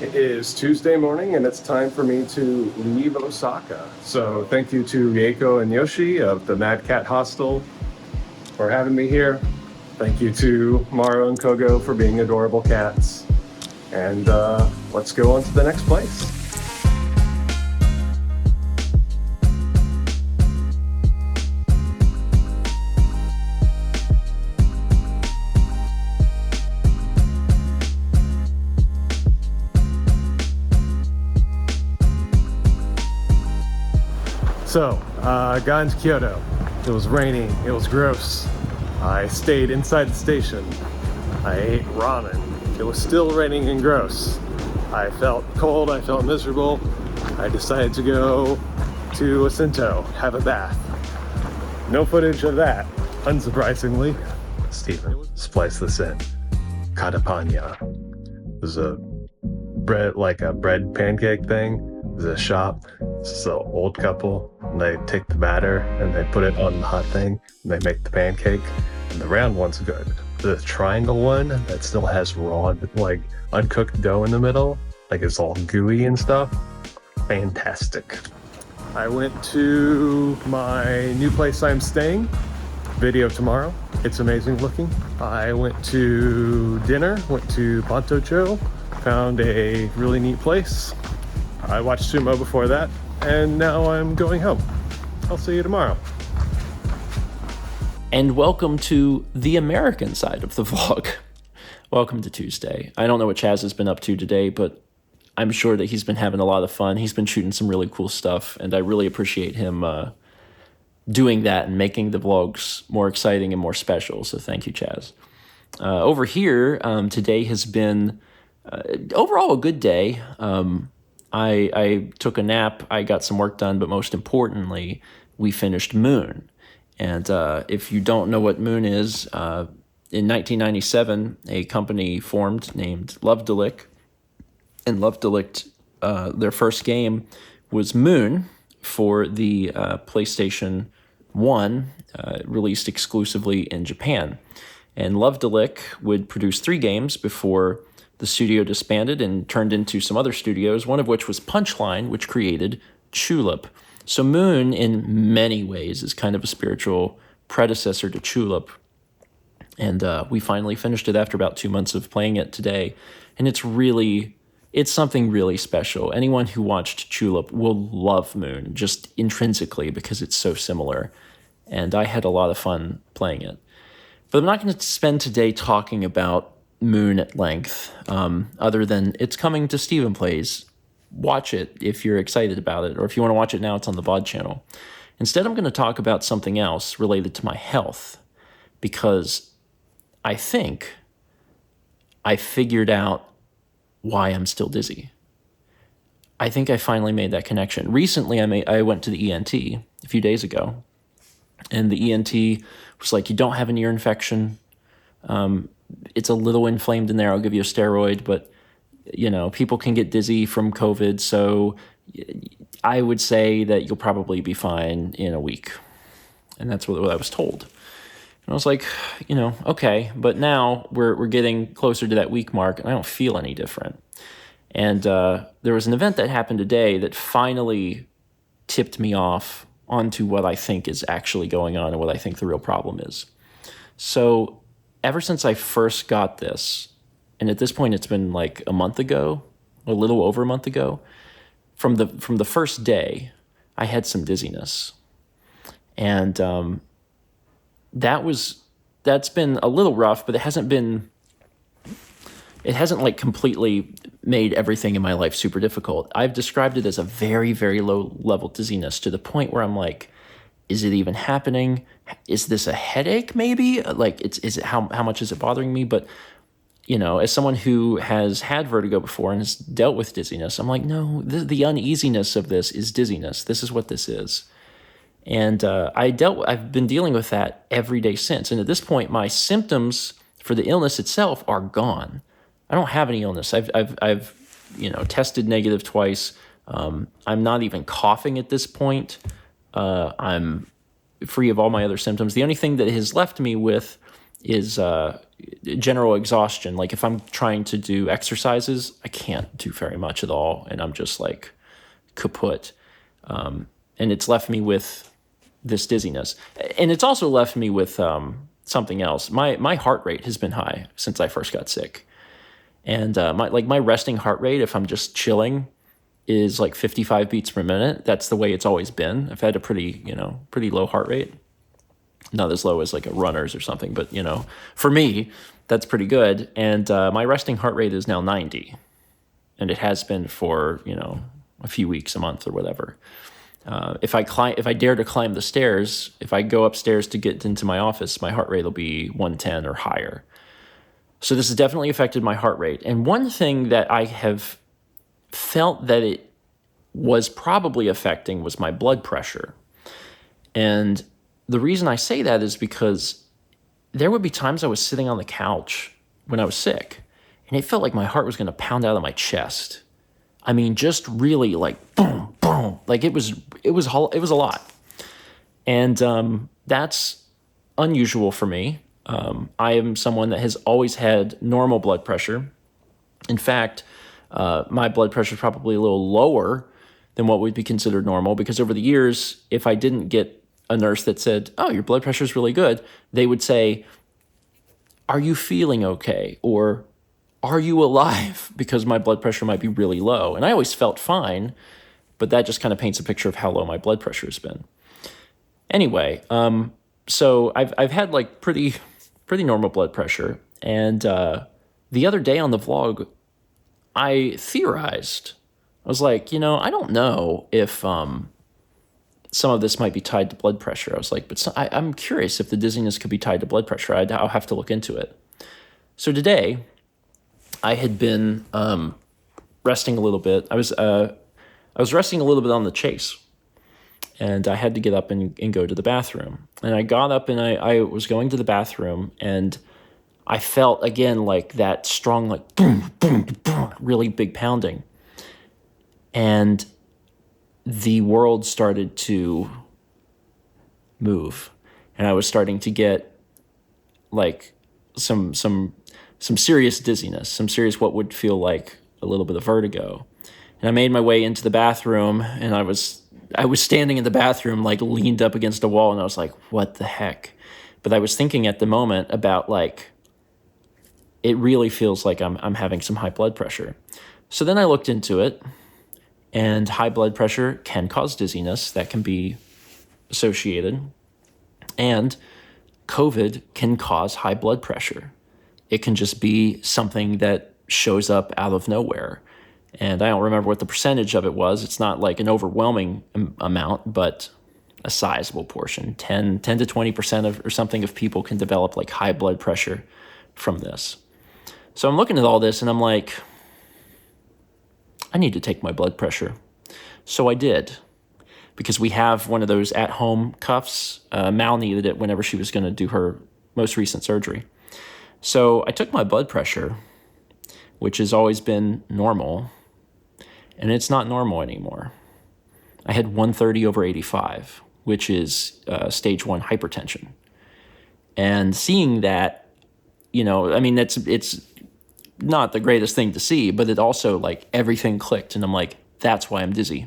It is Tuesday morning and it's time for me to leave Osaka. So thank you to Rieko and Yoshi of the Mad Cat Hostel for having me here. Thank you to Maru and Kogo for being adorable cats. And let's go on to the next place. So, I got into Kyoto. It was raining, it was gross. I stayed inside the station. I ate ramen. It was still raining and gross. I felt cold, I felt miserable. I decided to go to Asinto, have a bath. No footage of that, unsurprisingly. Steven, splice this in. Katapanya. There's a bread, like a bread pancake thing. There's a shop. It's an old couple, and they take the batter and they put it on the hot thing and they make the pancake, and the round one's good. The triangle one that still has raw, like uncooked dough in the middle, like it's all gooey and stuff, fantastic. I went to my new place I'm staying, video tomorrow. It's amazing looking. I went to dinner, went to Bantocho, found a really neat place. I watched sumo before that, and now I'm going home. I'll see you tomorrow. And welcome to the American side of the vlog. Welcome to Tuesday. I don't know what Chaz has been up to today, but I'm sure that he's been having a lot of fun. He's been shooting some really cool stuff, and I really appreciate him doing that and making the vlogs more exciting and more special, so thank you, Chaz. Over here, today has been overall a good day. I took a nap, I got some work done, but most importantly, we finished Moon. And if you don't know what Moon is, in 1997, a company formed named Love Delict. And Love Delict, their first game was Moon for the PlayStation 1, released exclusively in Japan. And Love Delict would produce 3 games before the studio disbanded and turned into some other studios, one of which was Punchline, which created Tulip. So Moon, in many ways, is kind of a spiritual predecessor to Tulip. And we finally finished it after about 2 months of playing it today. And it's something really special. Anyone who watched Tulip will love Moon, just intrinsically, because it's so similar. And I had a lot of fun playing it. But I'm not going to spend today talking about Moon at length, other than it's coming to Steven Plays. Watch it if you're excited about it, or if you want to watch it now, it's on the VOD channel. Instead, I'm going to talk about something else related to my health, because I think I figured out why I'm still dizzy. I think I finally made that connection. Recently, I went to the ENT a few days ago, and the ENT was like, you don't have an ear infection. It's a little inflamed in there. I'll give you a steroid, but people can get dizzy from COVID, so I would say that you'll probably be fine in a week. And that's what I was told. And I was like, okay, but now we're getting closer to that week mark, and I don't feel any different. And there was an event that happened today that finally tipped me off onto what I think is actually going on and what I think the real problem is. So ever since I first got this, and at this point it's been like a month ago, a little over a month ago, from the first day, I had some dizziness. And that's been a little rough, but it hasn't like completely made everything in my life super difficult. I've described it as a very, very low level dizziness, to the point where I'm like, is it even happening? Is this a headache maybe? Like, how much is it bothering me? But, as someone who has had vertigo before and has dealt with dizziness, I'm like, no, the uneasiness of this is dizziness. This is what this is. And I've been dealing with that every day since. And at this point, my symptoms for the illness itself are gone. I don't have any illness. I've tested negative twice. I'm not even coughing at this point. I'm free of all my other symptoms. The only thing that has left me with is general exhaustion. Like if I'm trying to do exercises, I can't do very much at all, and I'm just like kaput. And it's left me with this dizziness, and it's also left me with something else. My heart rate has been high since I first got sick, and my resting heart rate, if I'm just chilling, is like 55 beats per minute. That's the way it's always been. I've had a pretty low heart rate. Not as low as like a runner's or something, but for me, that's pretty good. And my resting heart rate is now 90, and it has been for a few weeks, a month, or whatever. If I dare to climb the stairs, if I go upstairs to get into my office, my heart rate will be 110 or higher. So this has definitely affected my heart rate. And one thing that I have felt that it was probably affecting was my blood pressure. And the reason I say that is because there would be times I was sitting on the couch when I was sick, and it felt like my heart was going to pound out of my chest. I mean, just really like boom, boom. Like it was a lot. And that's unusual for me. I am someone that has always had normal blood pressure. In fact, my blood pressure is probably a little lower than what would be considered normal, because over the years, if I didn't get a nurse that said, "Oh, your blood pressure is really good," they would say, "Are you feeling okay?" Or "Are you alive?" Because my blood pressure might be really low. And I always felt fine, but that just kind of paints a picture of how low my blood pressure has been. Anyway, so I've had like pretty normal blood pressure. And the other day on the vlog, I theorized. I was like, I don't know if some of this might be tied to blood pressure. I was like, but I'm curious if the dizziness could be tied to blood pressure. I'll have to look into it. So today, I had been resting a little bit. I was resting a little bit on the chase, and I had to get up and go to the bathroom. And I got up and I was going to the bathroom, and I felt again like that strong, like boom, boom, boom, really big pounding. And the world started to move, and I was starting to get like some serious dizziness, some serious what would feel like a little bit of vertigo. And I made my way into the bathroom, and I was standing in the bathroom, like leaned up against a wall, and I was like, what the heck? But I was thinking at the moment about like, it really feels like I'm having some high blood pressure. So then I looked into it, and high blood pressure can cause dizziness. That can be associated. And COVID can cause high blood pressure. It can just be something that shows up out of nowhere. And I don't remember what the percentage of it was. It's not like an overwhelming amount, but a sizable portion. 10 to 20% of or something of people can develop like high blood pressure from this. So I'm looking at all this and I'm like, I need to take my blood pressure. So I did, because we have one of those at-home cuffs. Mal needed it whenever she was going to do her most recent surgery. So I took my blood pressure, which has always been normal, and it's not normal anymore. I had 130/85, which is stage 1 hypertension. And seeing that, I mean, it's not the greatest thing to see, but it also like everything clicked, and I'm like, that's why I'm dizzy.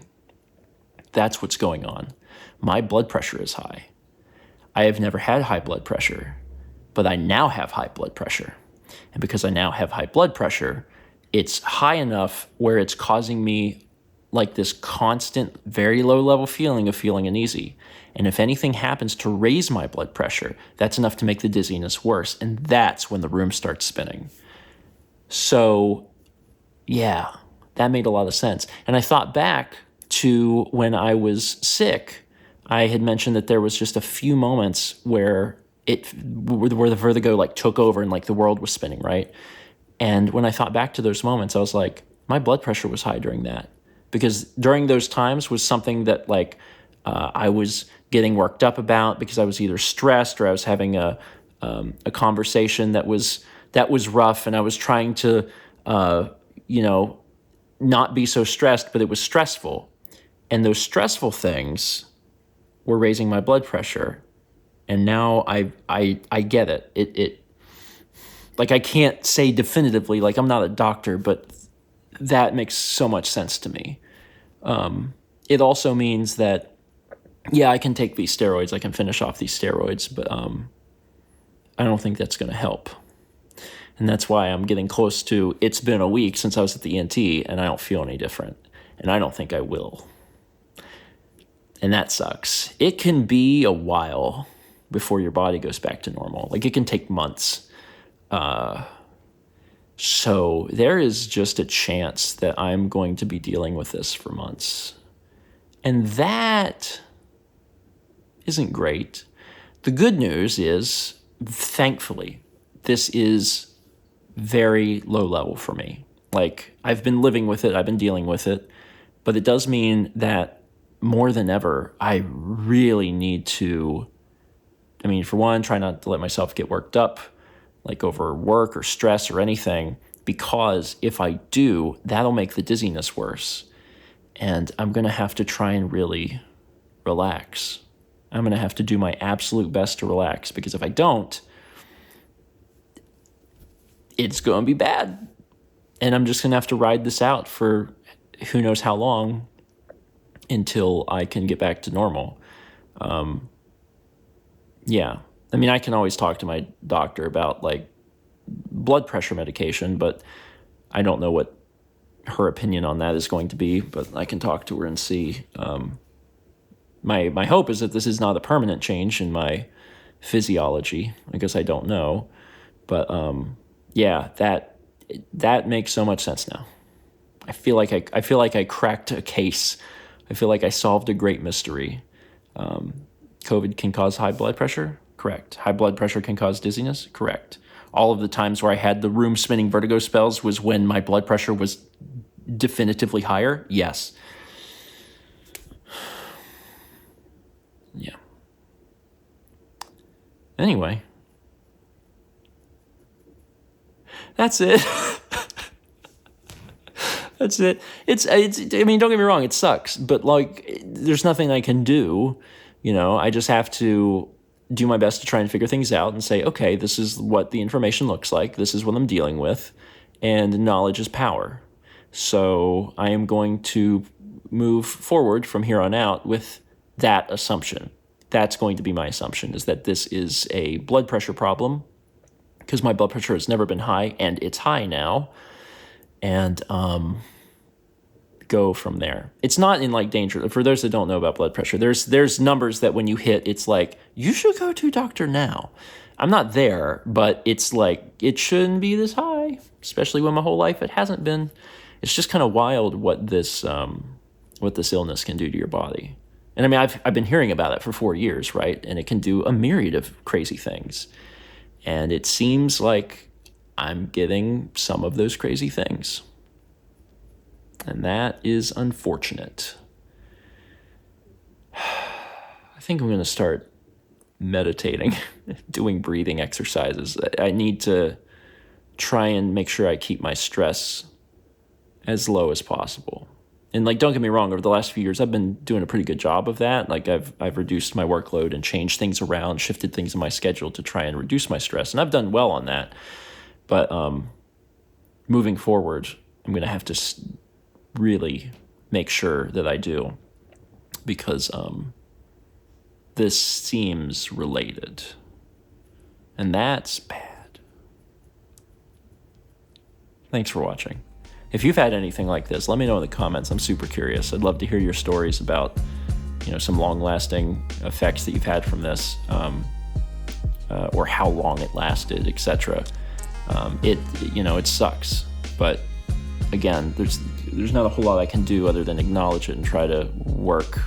That's what's going on. My blood pressure is high. I have never had high blood pressure, but I now have high blood pressure. And because I now have high blood pressure, it's high enough where it's causing me like this constant, very low level feeling of feeling uneasy. And if anything happens to raise my blood pressure, that's enough to make the dizziness worse. And that's when the room starts spinning. So, yeah, that made a lot of sense. And I thought back to when I was sick. I had mentioned that there was just a few moments where the vertigo like took over and like the world was spinning, right? And when I thought back to those moments, I was like, my blood pressure was high during that, because during those times was something that like I was getting worked up about, because I was either stressed or I was having a conversation that was rough, and I was trying to not be so stressed, but it was stressful. And those stressful things were raising my blood pressure. And now I get it. Like, I can't say definitively, like, I'm not a doctor, but that makes so much sense to me. It also means that, yeah, I can take these steroids, I can finish off these steroids, but I don't think that's going to help. And that's why I'm getting close to, it's been a week since I was at the ENT, and I don't feel any different. And I don't think I will. And that sucks. It can be a while before your body goes back to normal. Like, it can take months. So there is just a chance that I'm going to be dealing with this for months. And that isn't great. The good news is, thankfully, this is very low level for me. Like, I've been living with it, I've been dealing with it, but it does mean that more than ever, I really need to, for one, try not to let myself get worked up, like over work or stress or anything, because if I do, that'll make the dizziness worse. And I'm going to have to try and really relax. I'm going to have to do my absolute best to relax, because if I don't, it's going to be bad. And I'm just going to have to ride this out for who knows how long until I can get back to normal. Yeah. I can always talk to my doctor about, like, blood pressure medication, but I don't know what her opinion on that is going to be, but I can talk to her and see. My hope is that this is not a permanent change in my physiology. I guess I don't know. But yeah, that makes so much sense now. I feel like I cracked a case. I feel like I solved a great mystery. COVID can cause high blood pressure? Correct. High blood pressure can cause dizziness? Correct. All of the times where I had the room spinning vertigo spells was when my blood pressure was definitively higher? Yes. Yeah. Anyway. That's it. That's it. It's. Don't get me wrong, it sucks, but, like, there's nothing I can do. I just have to do my best to try and figure things out and say, okay, this is what the information looks like. This is what I'm dealing with. And knowledge is power. So I am going to move forward from here on out with that assumption. That's going to be my assumption, is that this is a blood pressure problem, because my blood pressure has never been high, and it's high now. And go from there. It's not in, like, danger. For those that don't know about blood pressure, there's numbers that when you hit, it's like, you should go to a doctor now. I'm not there, but it's like, it shouldn't be this high, especially when my whole life it hasn't been. It's just kind of wild what this illness can do to your body. And I've been hearing about it for 4 years, right? And it can do a myriad of crazy things. And it seems like I'm getting some of those crazy things. And that is unfortunate. I think I'm going to start meditating, doing breathing exercises. I need to try and make sure I keep my stress as low as possible. And, like, don't get me wrong, over the last few years, I've been doing a pretty good job of that. Like, I've reduced my workload and changed things around, shifted things in my schedule to try and reduce my stress. And I've done well on that. But moving forward, I'm going to have to really make sure that I do, because this seems related, and that's bad. Thanks for watching. If you've had anything like this, let me know in the comments. I'm super curious. I'd love to hear your stories about, some long-lasting effects that you've had from this, or how long it lasted, etc. It sucks, but again, there's not a whole lot I can do other than acknowledge it and try to work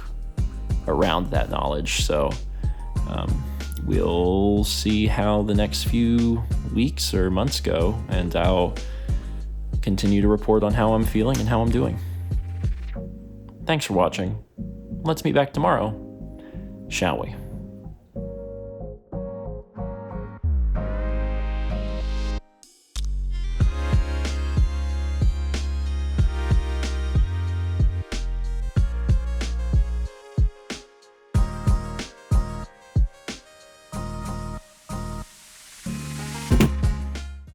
around that knowledge. So we'll see how the next few weeks or months go, and I'll continue to report on how I'm feeling and how I'm doing. Thanks for watching. Let's meet back tomorrow, shall we?